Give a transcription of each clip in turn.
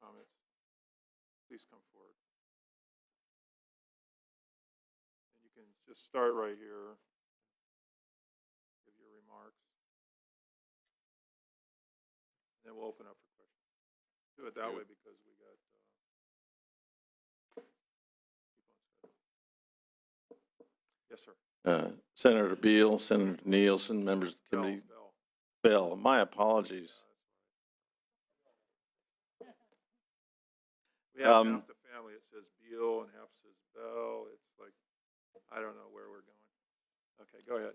comments, please come forward. And you can just start right here, give your remarks. And then we'll open up for questions. Do it that way because we got people on schedule. Yes, sir. Senator Beal, Senator Nielsen, members of the committee. Bell, my apologies. We have half the family. It says Beal and half says Bell. It's like, I don't know where we're going. Okay, go ahead.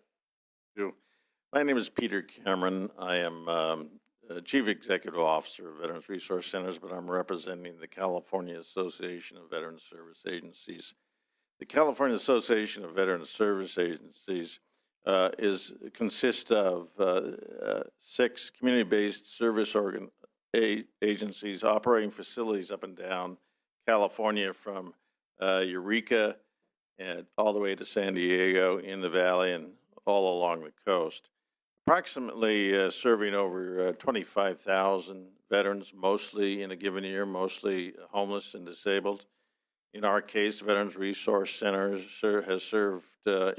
My name is Peter Cameron. I am Chief Executive Officer of Veterans Resource Centers, but I'm representing the California Association of Veterans Service Agencies. The California Association of Veterans Service Agencies consists of 6 community-based service agencies operating facilities up and down California, from Eureka and all the way to San Diego, in the valley, and all along the coast. Approximately serving over 25,000 veterans, mostly in a given year, mostly homeless and disabled. In our case, Veterans Resource Centers has served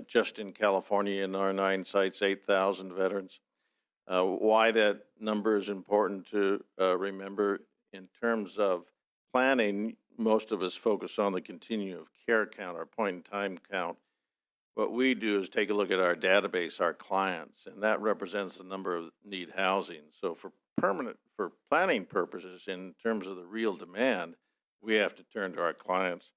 just in California in our 9 sites, 8,000 veterans. Why that number is important to remember: in terms of planning, most of us focus on the continuum of care count, our point-in-time count. What we do is take a look at our database, our clients, and that represents the number of need housing. So for planning purposes, in terms of the real demand, we have to turn to our clients.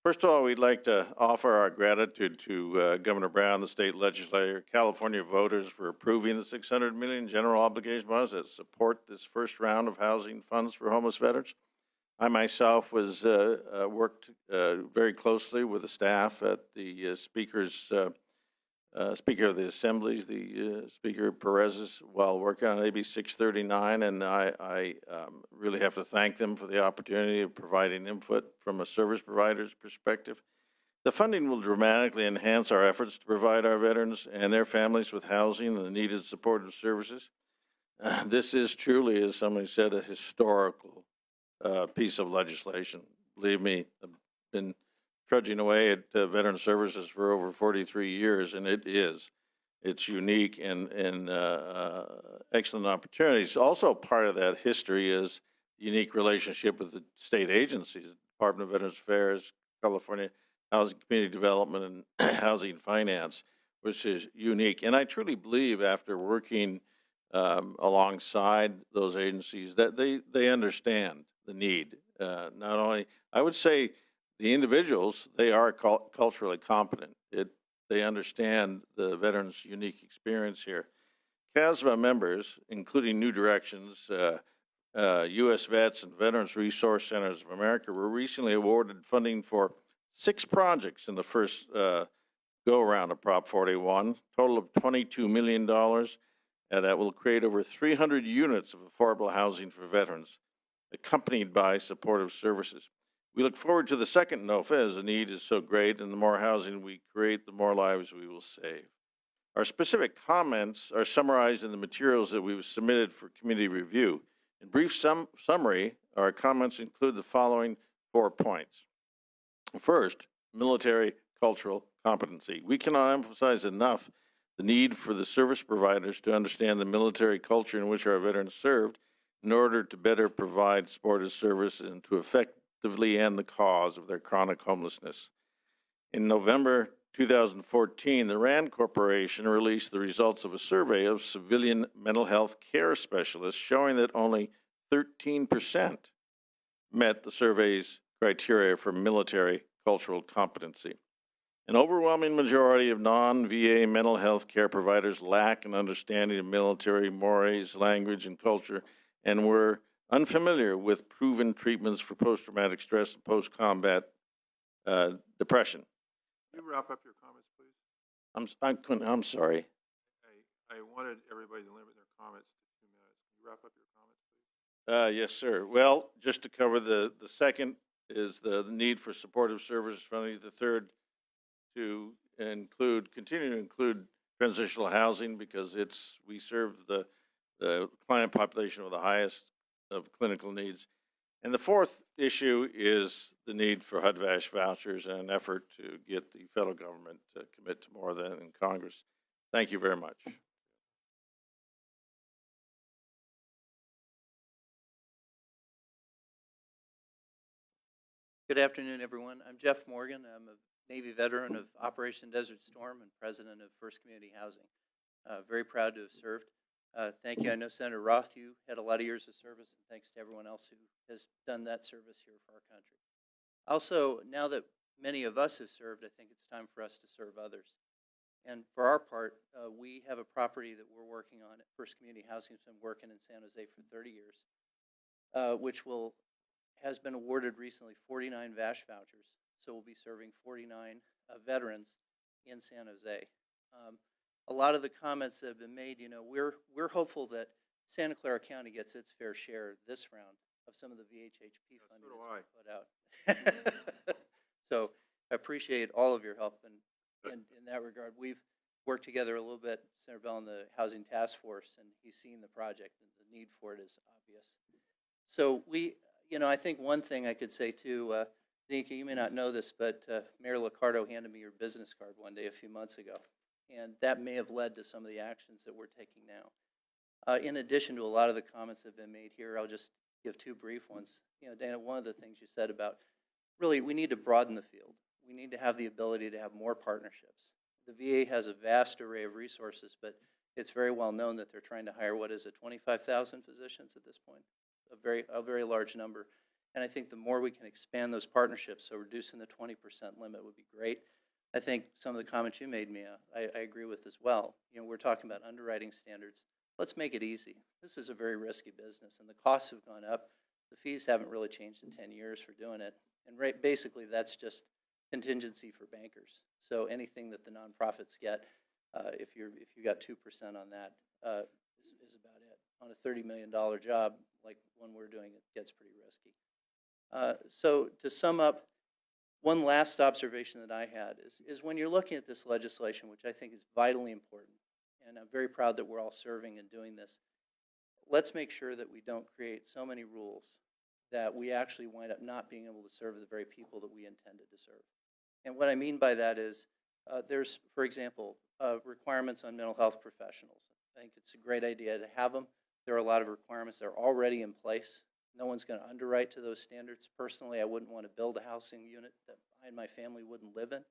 First of all, we'd like to offer our gratitude to Governor Brown, the state legislature, California voters for approving the $600 million general obligation bonds that support this first round of housing funds for homeless veterans. I myself was worked very closely with the staff at the Speaker of the Assemblies, the Speaker Perez's, while working on AB 639, and I really have to thank them for the opportunity of providing input from a service provider's perspective. The funding will dramatically enhance our efforts to provide our veterans and their families with housing and the needed supportive services. This is truly, as somebody said, a historical piece of legislation. Believe me, I've been trudging away at Veteran Services for over 43 years, and it's unique and excellent opportunities. Also, part of that history is unique relationship with the state agencies, Department of Veterans Affairs, California Housing Community Development, and Housing Finance, which is unique. And I truly believe, after working alongside those agencies, that they understand the need. Not only, I would say, the individuals, they are culturally competent. They understand the veterans' unique experience here. CASVA members, including New Directions, U.S. Vets, and Veterans Resource Centers of America, were recently awarded funding for 6 projects in the first go-around of Prop 41, total of $22 million, that will create over 300 units of affordable housing for veterans, accompanied by supportive services. We look forward to the second NOFA, as the need is so great, and the more housing we create, the more lives we will save. Our specific comments are summarized in the materials that we've submitted for committee review. In brief summary, our comments include the following 4 points. First, military cultural competency. We cannot emphasize enough the need for the service providers to understand the military culture in which our veterans served, in order to better provide supportive service and to effectively end the cause of their chronic homelessness. In November 2014, the RAND Corporation released the results of a survey of civilian mental health care specialists, showing that only 13% met the survey's criteria for military cultural competency. An overwhelming majority of non-VA mental health care providers lack an understanding of military mores, language, and culture, and were unfamiliar with proven treatments for post-traumatic stress and post-combat depression. Can you wrap up your comments, please? I'm sorry. I wanted everybody to limit their comments to 2 minutes. Can you wrap up your comments, please? Yes, sir. Well, just to cover the second is the need for supportive services funding. The third, to continue to include transitional housing, because we serve the client population with the highest of clinical needs. And the fourth issue is the need for HUD-VASH vouchers and an effort to get the federal government to commit to more than in Congress. Thank you very much. Good afternoon, everyone. I'm Jeff Morgan. I'm a Navy veteran of Operation Desert Storm and president of First Community Housing. Very proud to have served. Thank you. I know Senator Roth, you had a lot of years of service, and thanks to everyone else who has done that service here for our country. Also, now that many of us have served, I think it's time for us to serve others. And for our part, we have a property that we're working on at First Community Housing. Has been working in San Jose for 30 years, which has been awarded recently 49 VASH vouchers. So we'll be serving 49 veterans in San Jose. A lot of the comments that have been made, you know, we're hopeful that Santa Clara County gets its fair share this round of some of the VHHP funding that's been put out. So I appreciate all of your help in that regard. We've worked together a little bit, Senator Bell, in the Housing Task Force, and he's seen the project, and the need for it is obvious. So you know, I think one thing I could say too, Nika, you may not know this, but Mayor Liccardo handed me your business card one day a few months ago, and that may have led to some of the actions that we're taking now. In addition to a lot of the comments that have been made here, I'll just give two brief ones. You know, Dana, one of the things you said about really we need to broaden the field. We need to have the ability to have more partnerships. The VA has a vast array of resources, but it's very well known that they're trying to hire, what is it, 25,000 physicians at this point? A very large number. And I think the more we can expand those partnerships, so reducing the 20% limit would be great. I think some of the comments you made, Mia, I agree with as well. You know, we're talking about underwriting standards. Let's make it easy. This is a very risky business, and the costs have gone up. The fees haven't really changed in 10 years for doing it. And basically, that's just contingency for bankers. So anything that the nonprofits get, if you got 2% on that, is about it. On a $30 million job, like one we're doing, it gets pretty risky. So to sum up, one last observation that I had is when you're looking at this legislation, which I think is vitally important, and I'm very proud that we're all serving and doing this, let's make sure that we don't create so many rules that we actually wind up not being able to serve the very people that we intended to serve. And what I mean by that is there's, for example, requirements on mental health professionals. I think it's a great idea to have them. There are a lot of requirements that are already in place. No one's going to underwrite to those standards. Personally, I wouldn't want to build a housing unit that I and my family wouldn't live in.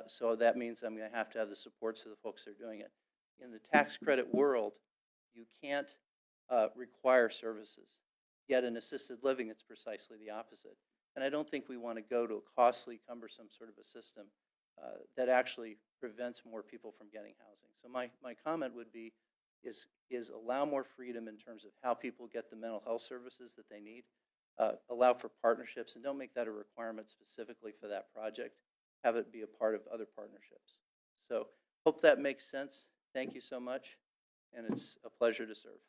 So that means I'm going to have the supports of the folks that are doing it. In the tax credit world, you can't require services. Yet in assisted living, it's precisely the opposite. And I don't think we want to go to a costly, cumbersome sort of a system that actually prevents more people from getting housing. So my comment would be is allow more freedom in terms of how people get the mental health services that they need, allow for partnerships, and don't make that a requirement specifically for that project. Have it be a part of other partnerships. So hope that makes sense. Thank you so much, and it's a pleasure to serve.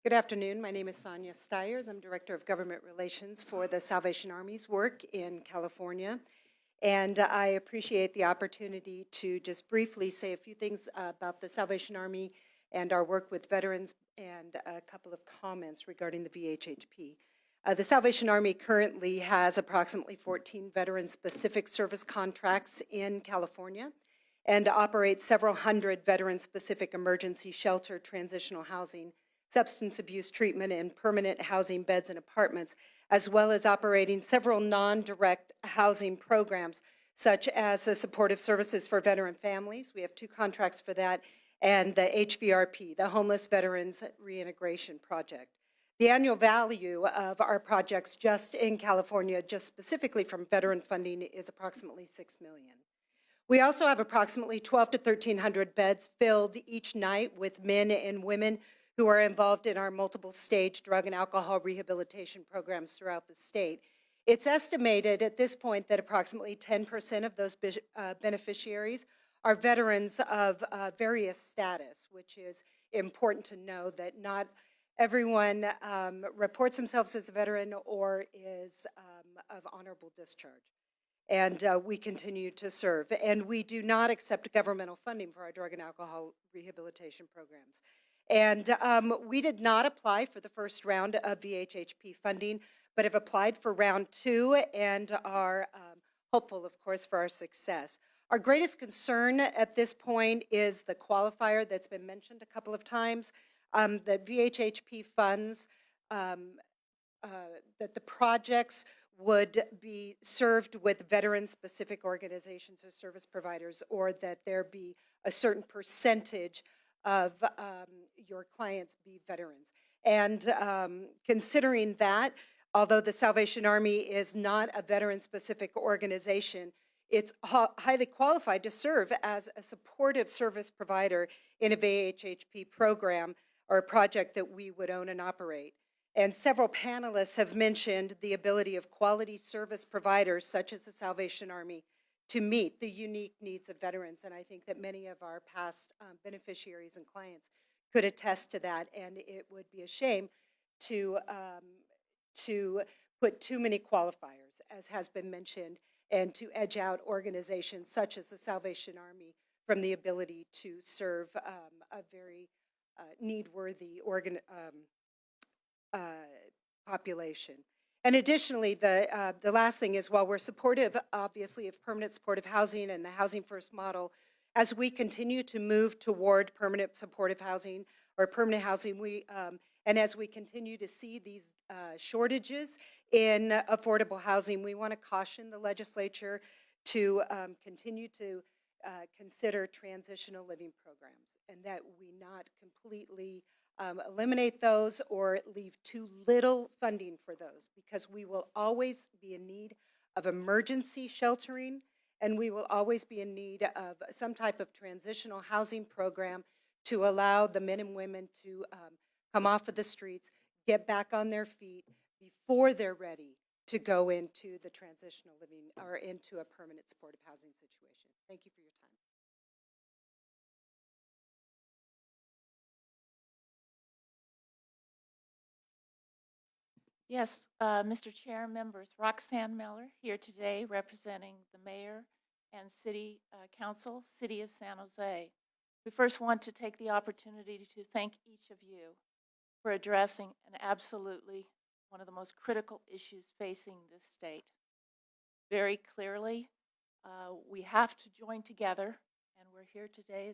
Good afternoon. My name is Sonia Stiers. I'm Director of Government Relations for the Salvation Army's work in California. And I appreciate the opportunity to just briefly say a few things about the Salvation Army and our work with veterans and a couple of comments regarding the VHHP. The Salvation Army currently has approximately 14 veteran-specific service contracts in California and operates several hundred veteran-specific emergency shelter, transitional housing, substance abuse treatment, and permanent housing beds and apartments, as well as operating several non-direct housing programs, such as the supportive services for veteran families. We have 2 contracts for that, and the HVRP, the Homeless Veterans Reintegration Project. The annual value of our projects just in California, just specifically from veteran funding, is approximately $6 million. We also have approximately 1,200 to 1,300 beds filled each night with men and women who are involved in our multiple stage drug and alcohol rehabilitation programs throughout the state. It's estimated at this point that approximately 10% of those beneficiaries are veterans of various status, which is important to know that not everyone reports themselves as a veteran or is of honorable discharge. and we continue to serve. And we do not accept governmental funding for our drug and alcohol rehabilitation programs. And we did not apply for the first round of VHHP funding, but have applied for round 2 and are hopeful, of course, for our success. Our greatest concern at this point is the qualifier that's been mentioned a couple of times, that VHHP funds, that the projects would be served with veteran-specific organizations or service providers, or that there be a certain percentage of your clients be veterans. And considering that, although the Salvation Army is not a veteran-specific organization, it's highly qualified to serve as a supportive service provider in a VHHP program or a project that we would own and operate. And several panelists have mentioned the ability of quality service providers such as the Salvation Army to meet the unique needs of veterans. And I think that many of our past beneficiaries and clients could attest to that. And it would be a shame to put too many qualifiers, as has been mentioned, and to edge out organizations such as the Salvation Army from the ability to serve a very need-worthy population. And additionally, the last thing is, while we're supportive, obviously, of permanent supportive housing and the Housing First model, as we continue to move toward permanent supportive housing or permanent housing, and as we continue to see these shortages in affordable housing, we want to caution the legislature to continue to consider transitional living programs, and that we not completely eliminate those or leave too little funding for those, because we will always be in need of emergency sheltering, and we will always be in need of some type of transitional housing program to allow the men and women to come off of the streets, get back on their feet before they're ready to go into the transitional living or into a permanent supportive housing situation. Thank you for your time. Yes, Mr. Chair, members, Roxanne Miller here today representing the mayor and city council, City of San Jose. We first want to take the opportunity to thank each of you for addressing an absolutely one of the most critical issues facing this state. Very clearly, we have to join together, and we're here today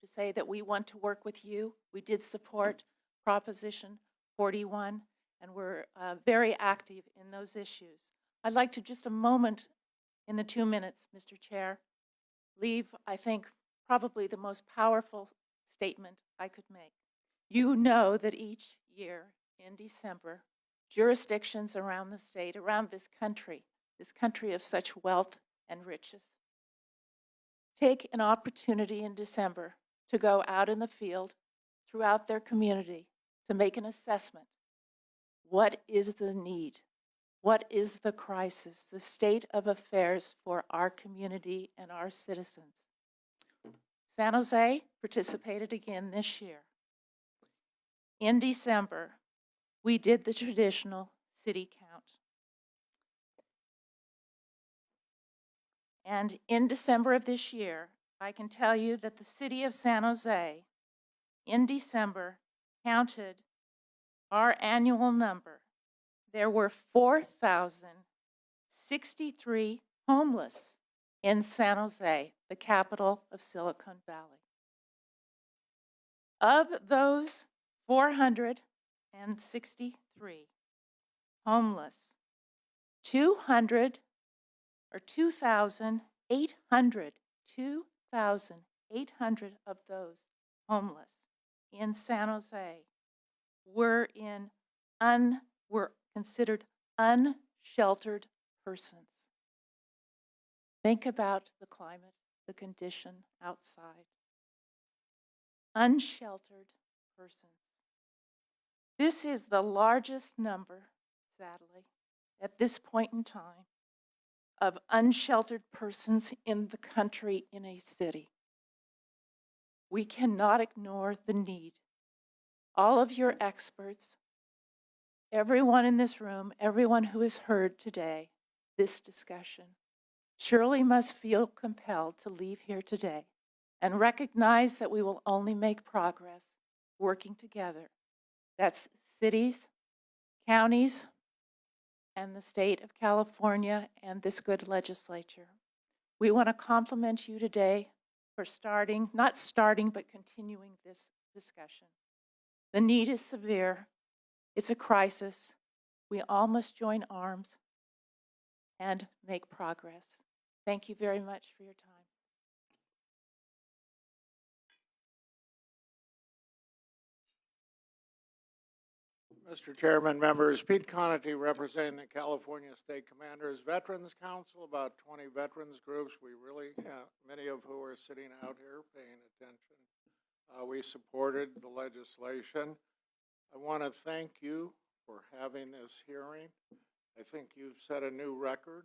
to say that we want to work with you. We did support Proposition 41, and we're very active in those issues. I'd like to just a moment in the 2 minutes, Mr. Chair, leave, I think, probably the most powerful statement I could make. You know that each year in December, jurisdictions around the state, around this country of such wealth and riches, take an opportunity in December to go out in the field throughout their community to make an assessment. What is the need? What is the crisis, the state of affairs for our community and our citizens? San Jose participated again this year. In December, we did the traditional city count. And in December of this year, I can tell you that the city of San Jose in December counted our annual number. There were 4,063 homeless in San Jose, the capital of Silicon Valley. Of those 463 homeless, 2,800 of those homeless in San Jose were considered unsheltered persons. Think about the climate, the condition outside. Unsheltered persons. This is the largest number, sadly, at this point in time, of unsheltered persons in the country, in a city. We cannot ignore the need. All of your experts, everyone in this room, everyone who has heard today this discussion, surely must feel compelled to leave here today and recognize that we will only make progress working together. That's cities, counties, and the state of California and this good legislature. We want to compliment you today for not starting, but continuing this discussion. The need is severe. It's a crisis. We all must join arms and make progress. Thank you very much for your time. Mr. Chairman, members, Pete Conity representing the California State Commanders Veterans Council, about 20 veterans groups. We really, many of who are sitting out here paying attention. We supported the legislation. I want to thank you for having this hearing. I think you've set a new record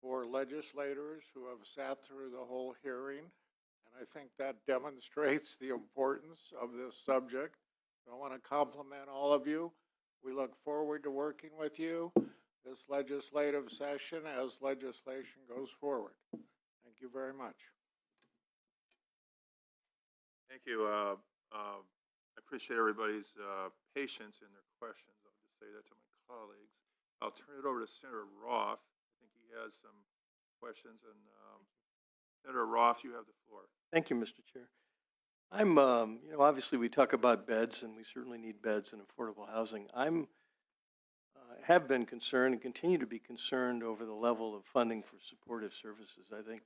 for legislators who have sat through the whole hearing, and I think that demonstrates the importance of this subject. So I want to compliment all of you. We look forward to working with you this legislative session as legislation goes forward. Thank you very much. Thank you. I appreciate everybody's patience in their questions. I'll just say that to my colleagues. I'll turn it over to Senator Roth. I think he has some questions. And Senator Roth, you have the floor. Thank you, Mr. Chair. I'm, obviously we talk about beds, and we certainly need beds and affordable housing. Have been concerned and continue to be concerned over the level of funding for supportive services. I think,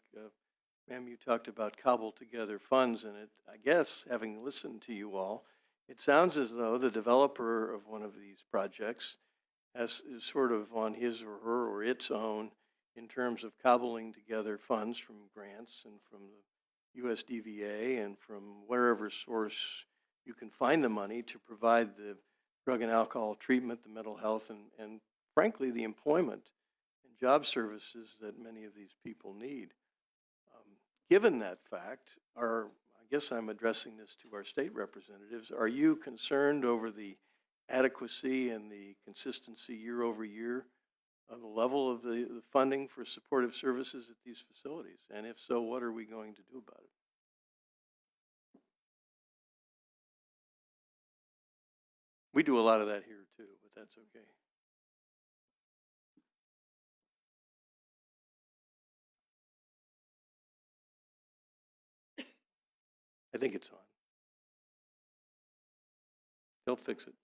ma'am, you talked about cobbled together funds, and I guess, having listened to you all, it sounds as though the developer of one of these projects is sort of on his or her or its own in terms of cobbling together funds from grants and from the USDVA and from wherever source you can find the money to provide the drug and alcohol treatment, the mental health, and frankly, the employment and job services that many of these people need. Given that fact, I guess I'm addressing this to our state representatives, are you concerned over the adequacy and the consistency year over year of the level of the funding for supportive services at these facilities? And if so, what are we going to do about it? We do a lot of that here too, but that's okay. I think it's on. They'll fix it.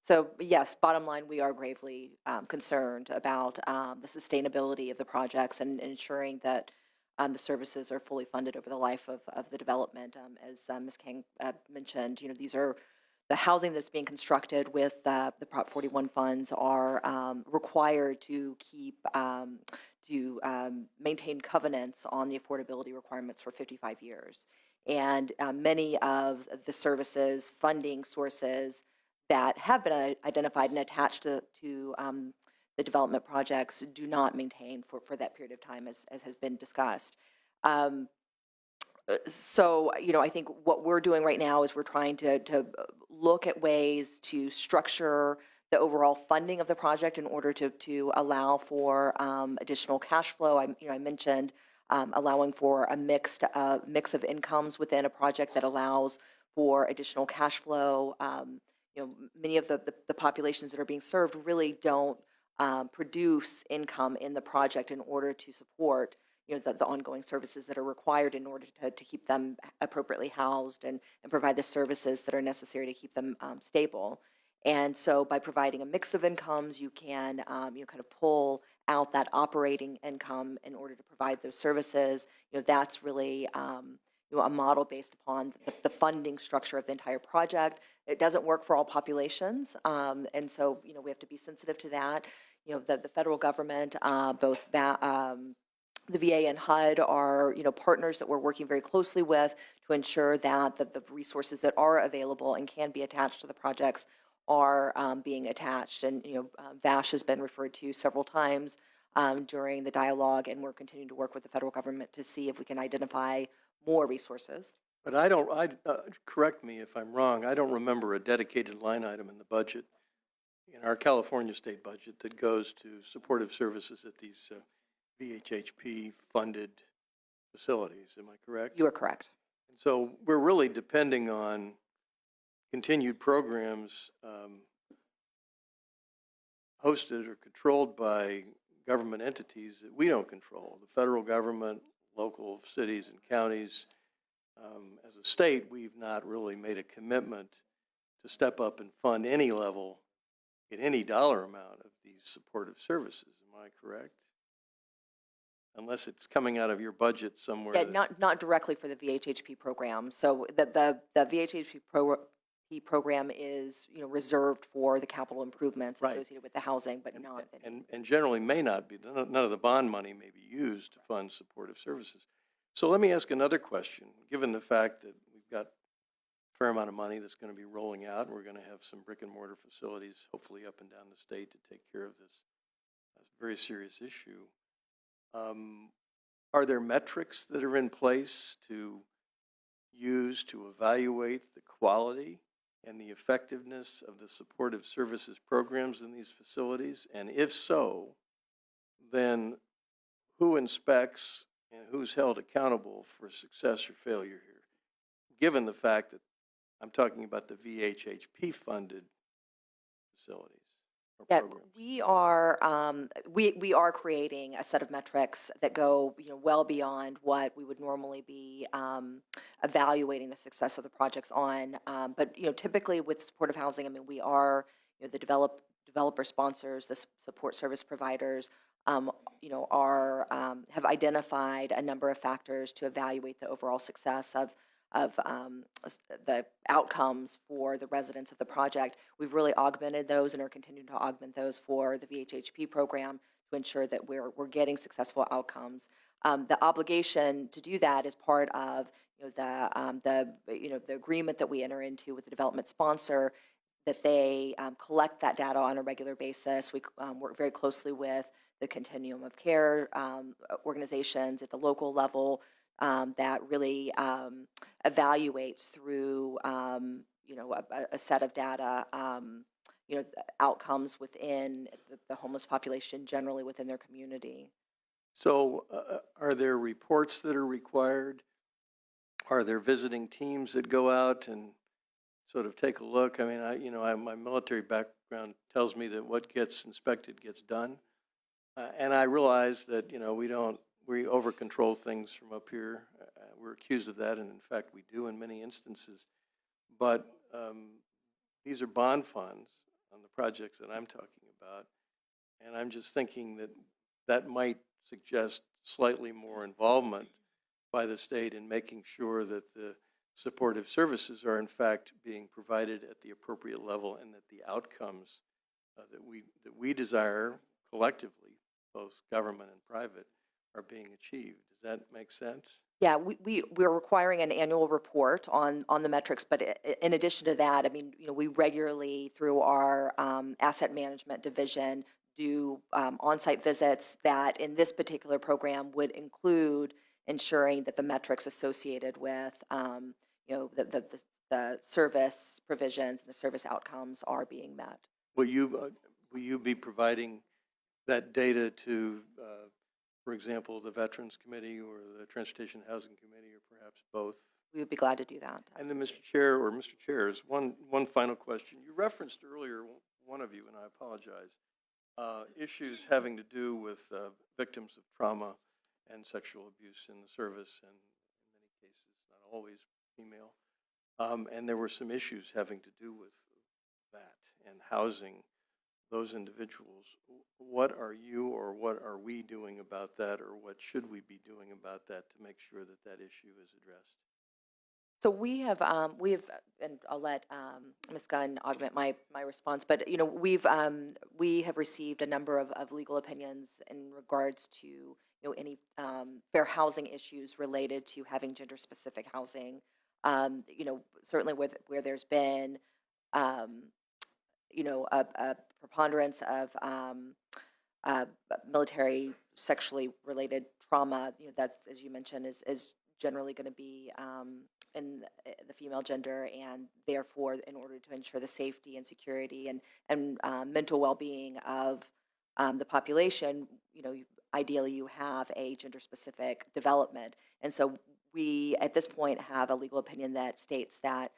So yes, bottom line, we are gravely concerned about the sustainability of the projects and ensuring that the services are fully funded over the life of the development. As Ms. King mentioned, these are the housing that's being constructed with the Prop 41 funds are required to keep maintain covenants on the affordability requirements for 55 years. And many of the services, funding sources that have been identified and attached to the development projects do not maintain for that period of time, as has been discussed. So, I think what we're doing right now is we're trying to look at ways to structure the overall funding of the project in order to allow for additional cash flow. I mentioned allowing for a mix of incomes within a project that allows for additional cash flow. Many of the populations that are being served really don't produce income in the project in order to support the ongoing services that are required in order to keep them appropriately housed and provide the services that are necessary to keep them stable. And so by providing a mix of incomes, you can kind of pull out that operating income in order to provide those services. That's really a model based upon the funding structure of the entire project. It doesn't work for all populations, and so we have to be sensitive to that. The federal government, both the VA and HUD are partners that we're working very closely with to ensure that the resources that are available and can be attached to the projects are being attached. And VASH has been referred to several times during the dialogue, and we're continuing to work with the federal government to see if we can identify more resources. But correct me if I'm wrong, I don't remember a dedicated line item in the budget in our California state budget that goes to supportive services at these VHHP-funded facilities. Am I correct? You are correct. And so we're really depending on continued programs hosted or controlled by government entities that we don't control. The federal government, local cities and counties. As a state, we've not really made a commitment to step up and fund any level in any dollar amount of these supportive services. Am I correct? Unless it's coming out of your budget somewhere. Yeah, that- not directly for the VHHP program. So the VHHP program is, reserved for the capital improvements Right. associated with the housing, but not. And generally may not be, none of the bond money may be used to fund supportive services. So let me ask another question. Given the fact that we've got a fair amount of money that's going to be rolling out, and we're going to have some brick and mortar facilities, hopefully up and down the state, to take care of this very serious issue. Are there metrics that are in place to use to evaluate the quality and the effectiveness of the supportive services programs in these facilities? And if so, then who inspects and who's held accountable for success or failure here? Given the fact that I'm talking about the VHHP-funded facilities or Yeah, programs. we are creating a set of metrics that go, well beyond what we would normally be evaluating the success of the projects on. But, typically with supportive housing, I mean, we are, the developer sponsors, the support service providers, have identified a number of factors to evaluate the overall success of the outcomes for the residents of the project. We've really augmented those and are continuing to augment those for the VHHP program to ensure that we're getting successful outcomes. The obligation to do that is part of the agreement that we enter into with the development sponsor, that they collect that data on a regular basis. We work very closely with the Continuum of Care organizations at the local level that really evaluates through, a set of data, outcomes within the homeless population generally within their community. So are there reports that are required? Are there visiting teams that go out and sort of take a look? I mean, my military background tells me that what gets inspected gets done. And I realize that, we over-control things from up here. We're accused of that, and in fact, we do in many instances. But these are bond funds on the projects that I'm talking about. And I'm just thinking that might suggest slightly more involvement by the state in making sure that the supportive services are in fact being provided at the appropriate level, and that the outcomes that we desire collectively, both government and private, are being achieved. Does that make sense? Yeah, we're requiring an annual report on the metrics, but in addition to that, I mean, we regularly, through our asset management division, do on-site visits that in this particular program would include ensuring that the metrics associated with, the service provisions and the service outcomes are being met. Will you be providing that data to, for example, the Veterans Committee or the Transportation Housing Committee, or perhaps both? We would be glad to do that. And then, Mr. Chair, or Mr. Chairs, one final question. You referenced earlier, one of you, and I apologize, issues having to do with victims of trauma and sexual abuse in the service, and in many cases, not always female. And there were some issues having to do with that and housing those individuals. What are you or what are we doing about that, or what should we be doing about that to make sure that that issue is addressed? So we have, and I'll let Ms. Gunn augment my response, but, we have received a number of legal opinions in regards to, any fair housing issues related to having gender-specific housing. Certainly where there's been, a preponderance of military sexually related trauma, that, as you mentioned, is generally going to be the female gender, and therefore, in order to ensure the safety and security and mental well-being of the population, ideally you have a gender-specific development. And so we, at this point, have a legal opinion that states that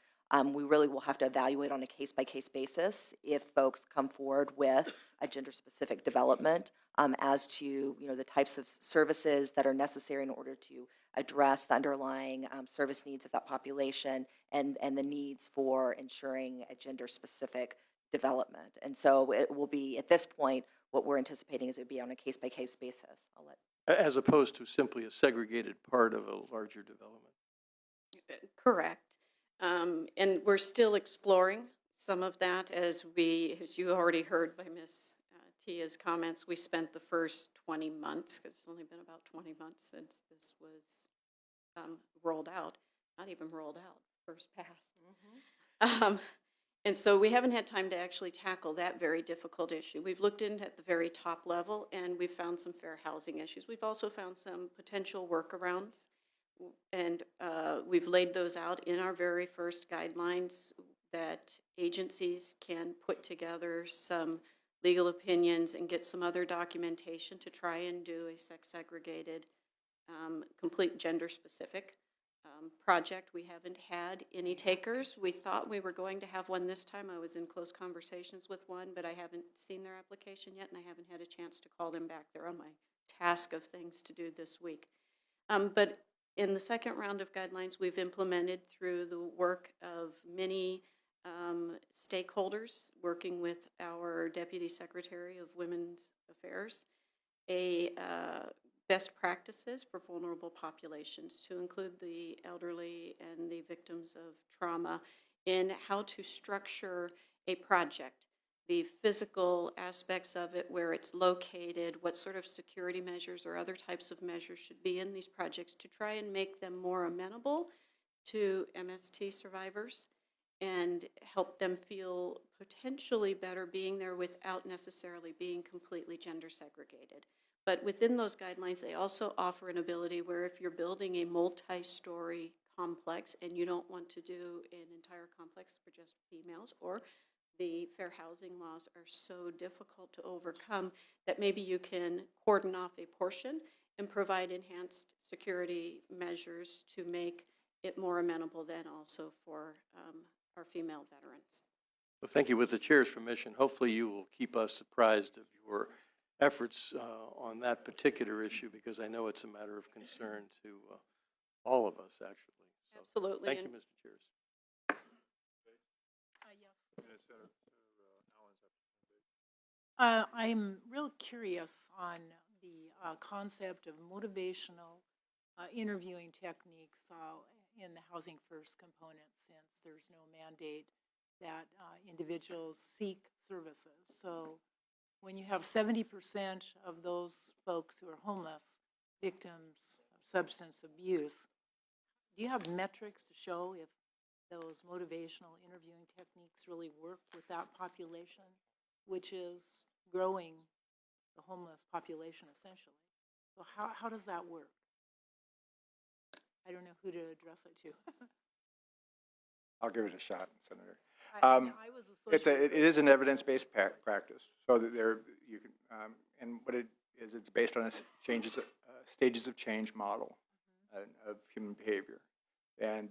we really will have to evaluate on a case-by-case basis if folks come forward with a gender-specific development as to, the types of services that are necessary in order to address the underlying service needs of that population and the needs for ensuring a gender-specific development. And so it will be, at this point, what we're anticipating is it would be on a case-by-case basis. I'll let As opposed to simply a segregated part of a larger development. Correct. And we're still exploring some of that as you already heard by Ms. Tia's comments, we spent the first 20 months, because it's only been about 20 months since this was rolled out, not even rolled out, first passed. And so we haven't had time to actually tackle that very difficult issue. We've looked in at the very top level, and we've found some fair housing issues. We've also found some potential workarounds, and we've laid those out in our very first guidelines that agencies can put together some legal opinions and get some other documentation to try and do a sex-segregated, complete gender-specific project. We haven't had any takers. We thought we were going to have one this time. I was in close conversations with one, but I haven't seen their application yet, and I haven't had a chance to call them back. They're on my task of things to do this week. But in the second round of guidelines, we've implemented through the work of many stakeholders, working with our Deputy Secretary of Women's Affairs, a best practices for vulnerable populations, to include the elderly and the victims of trauma, in how to structure a project, the physical aspects of it, where it's located, what sort of security measures or other types of measures should be in these projects to try and make them more amenable to MST survivors and help them feel potentially better being there without necessarily being completely gender segregated. But within those guidelines, they also offer an ability where if you're building a multi-story complex and you don't want to do an entire complex for just females, or the fair housing laws are so difficult to overcome, that maybe you can cordon off a portion and provide enhanced security measures to make it more amenable then also for our female veterans. Well, thank you. With the chair's permission, hopefully you will keep us apprised of your efforts on that particular issue, because I know it's a matter of concern to all of us, actually. So, Absolutely. thank you, Mr. Chairs. And Senator Allen's up. I'm real curious on the concept of motivational interviewing techniques in the Housing First component, since there's no mandate that individuals seek services. So when you have 70% of those folks who are homeless victims of substance abuse, do you have metrics to show if those motivational interviewing techniques really work with that population, which is growing the homeless population essentially? So how does that work? I don't know who to address it to. I'll give it a shot, Senator. I was It is an evidence-based practice, so that you can, and what it is, it's based on a stages of change model of human behavior. And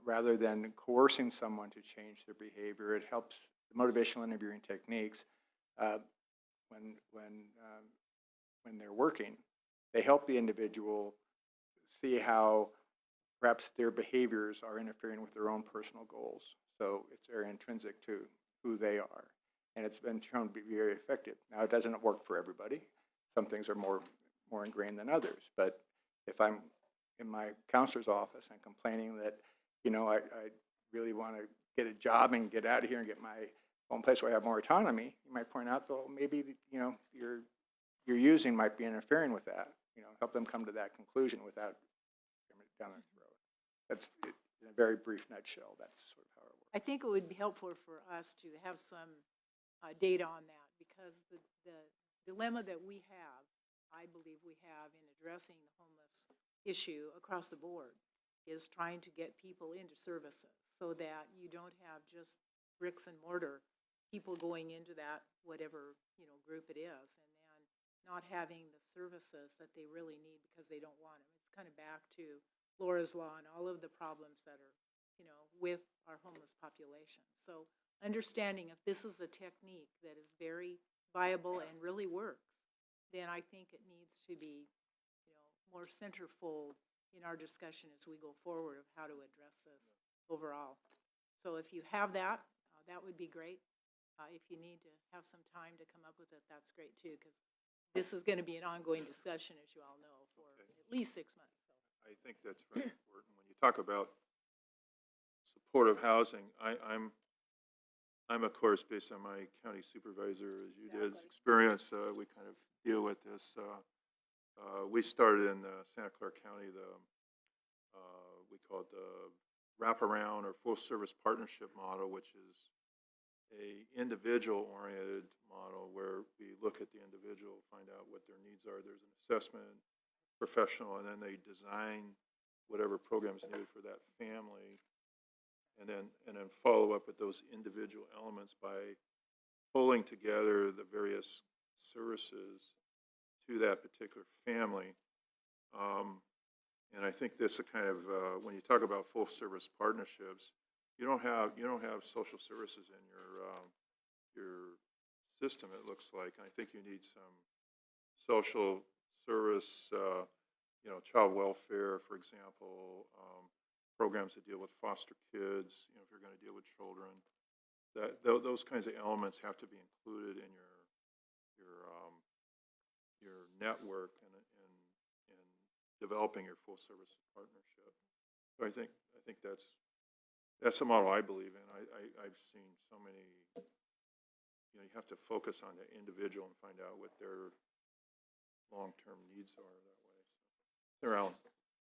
rather than coercing someone to change their behavior, it helps the motivational interviewing techniques when they're working. They help the individual see how perhaps their behaviors are interfering with their own personal goals. So it's very intrinsic to who they are. And it's been shown to be very effective. Now, it doesn't work for everybody. Some things are more ingrained than others. But if I'm in my counselor's office and complaining that, I really want to get a job and get out of here and get my own place where I have more autonomy, you might point out, well, maybe, you're using might be interfering with that. Help them come to that conclusion without coming down their throat. That's it, in a very brief nutshell. That's sort of how it works. I think it would be helpful for us to have some data on that, because the dilemma that we have, I believe we have, in addressing the homeless issue across the board, is trying to get people into services so that you don't have just bricks and mortar people going into that whatever, group it is, and then not having the services that they really need because they don't want them. It's kind of back to Laura's Law and all of the problems that are, with our homeless population. So understanding if this is a technique that is very viable and really works, then I think it needs to be, more centerfold in our discussion as we go forward of how to address this overall. So if you have that, that would be great. If you need to have some time to come up with it, that's great too, because this is going to be an ongoing discussion, as you all know, for at least 6 months. So. I think that's very important. When you talk about supportive housing, I'm of course, based on my county supervisor, as you did, experience, we kind of deal with this. We started in Santa Clara County, we call it the wraparound or full service partnership model, which is a individual-oriented model where we look at the individual, find out what their needs are. There's an assessment professional, and then they design whatever programs needed for that family, and then follow up with those individual elements by pulling together the various services to that particular family. And I think this is kind of when you talk about full service partnerships, you don't have social services in your system. It looks like. I think you need some social service, child welfare, for example, programs that deal with foster kids. If you're going to deal with children, those kinds of elements have to be included in your network and developing your full service partnership. So I think that's the model I believe in. I've seen so many. You have to focus on the individual and find out what their long-term needs are that way. So, Alan.